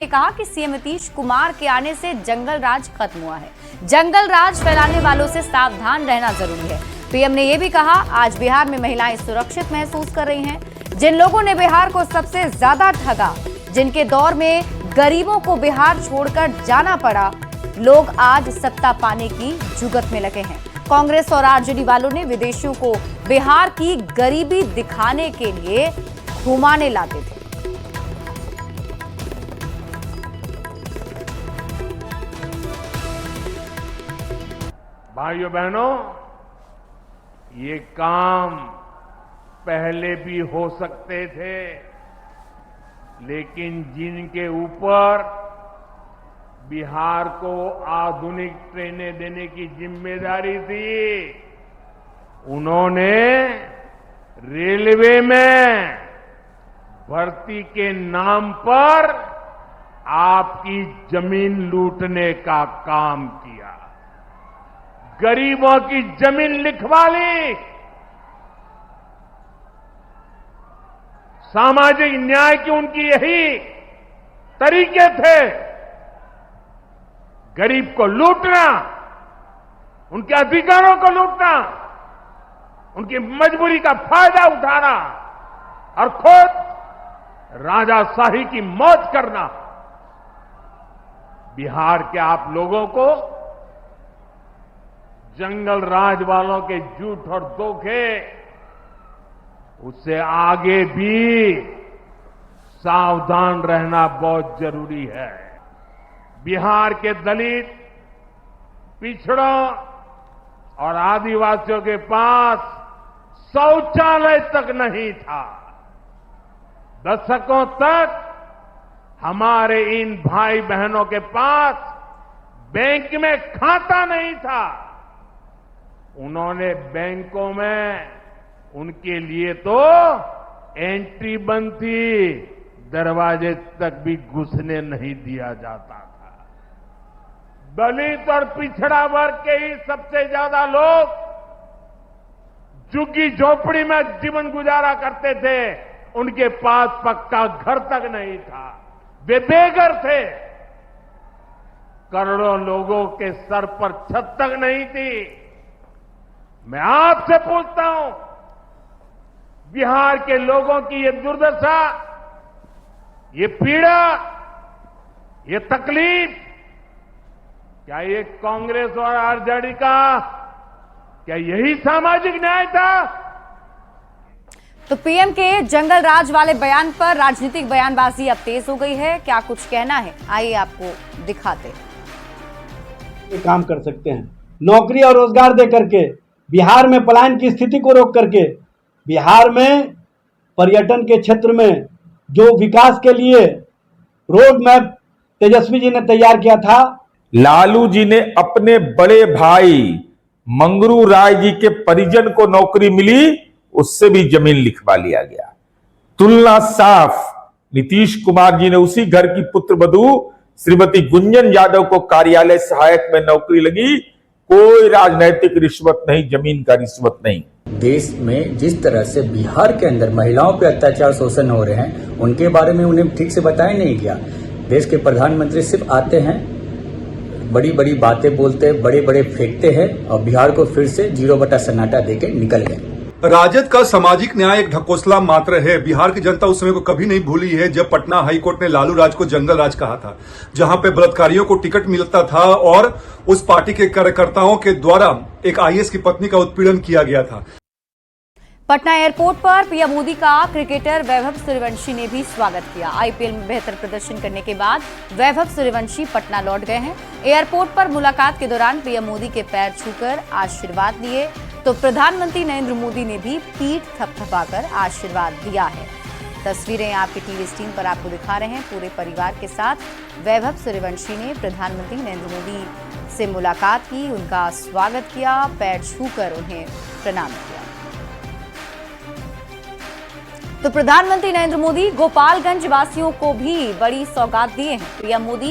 कहा कि सीएम नीतीश कुमार के आने से जंगल राज खत्म हुआ है। जंगल राज फैलाने वालों से सावधान रहना जरूरी है। पीएम ने यह भी कहा, आज बिहार में महिलाएं सुरक्षित महसूस कर रही हैं। जिन लोगों ने बिहार को सबसे ज्यादा ठगा, जिनके दौर में गरीबों को बिहार छोड़कर जाना पड़ा, लोग आज सत्ता पाने की जुगत में लगे हैं। कांग्रेस और आरजेडी वालों ने विदेशियों को बिहार की गरीबी दिखाने के लिए घुमाने लाते थे। भाइयों बहनों, ये काम पहले भी हो सकते थे, लेकिन जिनके ऊपर बिहार को आधुनिक ट्रेनें देने की जिम्मेदारी थी, उन्होंने रेलवे में भर्ती के नाम पर आपकी जमीन लूटने का काम किया, गरीबों की जमीन लिखवा ली। सामाजिक न्याय की उनकी यही तरीके थे, गरीब को लूटना, उनके अधिकारों को लूटना, उनकी मजबूरी का फायदा उठाना और खुद राजाशाही की मौज करना। बिहार के आप लोगों को जंगल राज वालों के झूठ और धोखे, उससे आगे भी सावधान रहना बहुत जरूरी है। बिहार के दलित, पिछड़ों और आदिवासियों के पास शौचालय तक नहीं था। दशकों तक हमारे इन भाई बहनों के पास बैंक में खाता नहीं था। उन्होंने बैंकों में उनके लिए तो एंट्री बंद थी, दरवाजे तक भी घुसने नहीं दिया जाता था। दलित और पिछड़ा वर्ग के ही सबसे ज्यादा लोग झुग्गी झोपड़ी में जीवन गुजारा करते थे, उनके पास पक्का घर तक नहीं था, वे बेघर थे। करोड़ों लोगों के सर पर छत तक नहीं थी। मैं आपसे पूछता हूं, बिहार के लोगों की ये दुर्दशा, ये पीड़ा, ये तकलीफ, क्या ये कांग्रेस और आरजेडी का, क्या यही सामाजिक न्याय था? तो पीएम के जंगल राज वाले बयान पर राजनीतिक बयानबाजी अब तेज हो गई है। क्या कुछ कहना है, आइए आपको दिखाते हैं। ये काम कर सकते हैं, नौकरी और रोजगार दे करके, बिहार में पलायन की स्थिति को रोक करके, बिहार में पर्यटन के क्षेत्र में जो विकास के लिए रोड मैप तेजस्वी जी ने तैयार किया था। लालू जी ने अपने बड़े भाई मंगरू राय जी के परिजन को नौकरी मिली, उससे भी जमीन लिखवा लिया गया। तुलना साफ, नीतीश कुमार जी ने उसी घर की पुत्रवधू श्रीमती गुंजन यादव को कार्यालय सहायक में नौकरी लगी। कोई राजनैतिक रिश्वत नहीं, जमीन का रिश्वत नहीं। देश में जिस तरह से बिहार के अंदर महिलाओं पे अत्याचार शोषण हो रहे हैं, उनके बारे में उन्हें ठीक से बताया नहीं गया। देश के प्रधानमंत्री सिर्फ आते हैं, बड़ी बड़ी बातें बोलते हैं, बड़े बड़े फेंकते हैं और बिहार को फिर से 0 सन्नाटा देके निकल गए। राजद का सामाजिक न्याय एक ढकोसला मात्र है। बिहार की जनता उस समय को कभी नहीं भूली है जब पटना हाईकोर्ट ने लालू राज को जंगल राज कहा था, जहां पे बलात्कारियों को टिकट मिलता था और उस पार्टी के कार्यकर्ताओं के द्वारा एक आईएएस की पत्नी का उत्पीड़न किया गया था। पटना एयरपोर्ट पर पीएम मोदी का क्रिकेटर वैभव सूर्यवंशी ने भी स्वागत किया। आईपीएल में बेहतर प्रदर्शन करने के बाद वैभव सूर्यवंशी पटना लौट गए हैं। एयरपोर्ट पर मुलाकात के दौरान पीएम मोदी के पैर छूकर आशीर्वाद लिए, तो प्रधानमंत्री नरेंद्र मोदी ने भी पीठ थपथपाकर आशीर्वाद दिया है। तस्वीरें आपके टीवी स्क्रीन पर आपको दिखा रहे हैं। पूरे परिवार के साथ वैभव सूर्यवंशी ने प्रधानमंत्री नरेंद्र मोदी से मुलाकात की, उनका स्वागत किया, पैर छूकर उन्हें प्रणाम किया। तो प्रधानमंत्री नरेंद्र मोदी गोपालगंज वासियों को भी बड़ी सौगात दिए हैं। पीएम मोदी